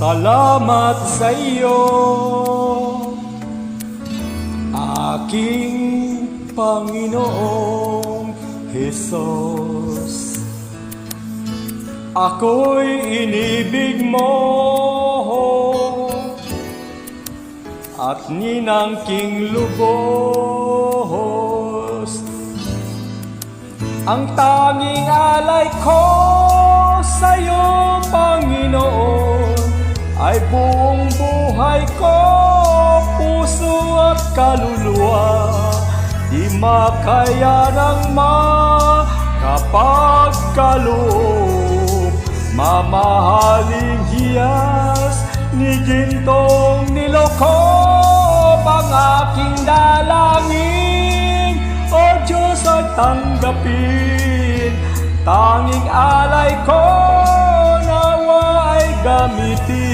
Salamat sa iyo, aking Panginoong Jesus. Ako'y inibig mo at ninangking lubos. Ang tanging alay ko sa'yo, Panginoon, ay buong buhay ko, puso at kaluluwa. Di makaya ng makapagkaloob, mamahaling hiyas ni gintong nilokob. Ang aking dalangin, O Diyos, ay tanggapin. Tanging alay ko nawa ay gamitin.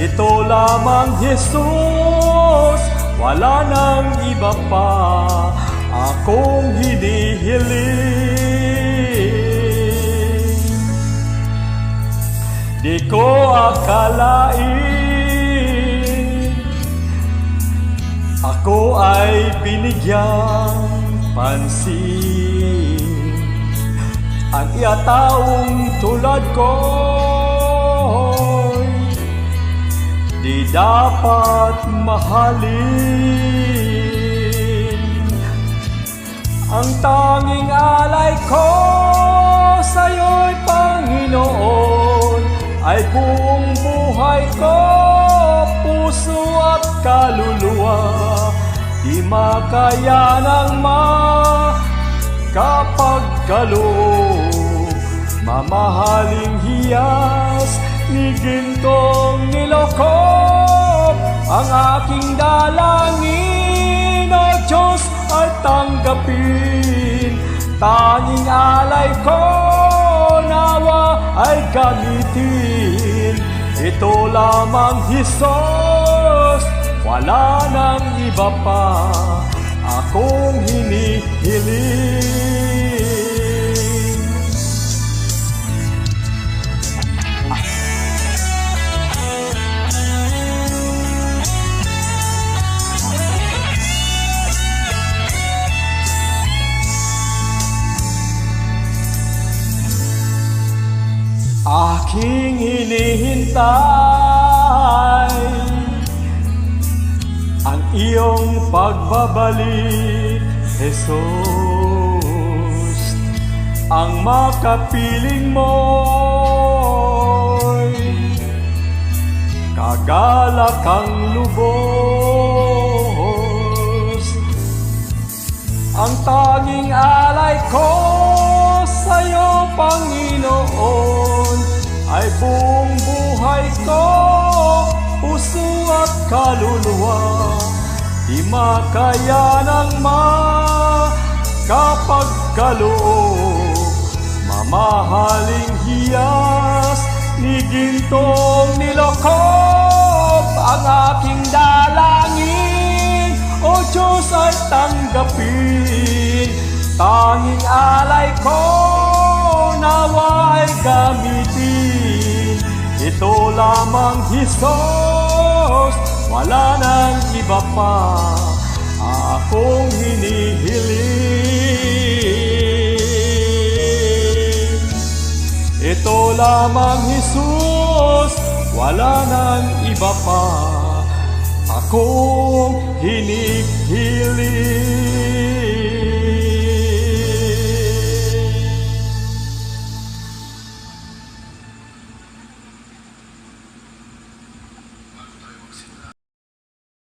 Ito lamang, Jesus, wala nang iba pa akong hinihiling. Di ko akalain ako ay binigyan pansin. Ang iyataong tulad ko'y di dapat mahalin. Ang tanging alay ko sa'yo'y, Panginoon, ay buong buhay ko, puso at kaluluwa. Di makaya ng makapagkaloob, mamahaling hiyas ni gintong nilokob. Ang aking dalangin, O Diyos, ay tanggapin. Tanging alay ko nawa ay gamitin. Ito lamang, Jesus, wala nang iba pa akong hinihiling. Aking hinihintay ang iyong pagbabalik, Jesus. Ang makapiling mo'y kagalakang lubos. Ang tanging alay ko sa'yo, Panginoon, ay buong buhay ko, puso at kaluluwa. Di makaya ng makapagkaloob, mamahaling hiyas ni gintong nilokob. Ang aking dalangin, O Diyos, ay tanggapin. Tanging alay ko nawa ay gamitin. Ito lamang, Jesus, wala nang iba pa akong hinihiling. Ito lamang, Jesus, wala nang iba pa akong hinihiling.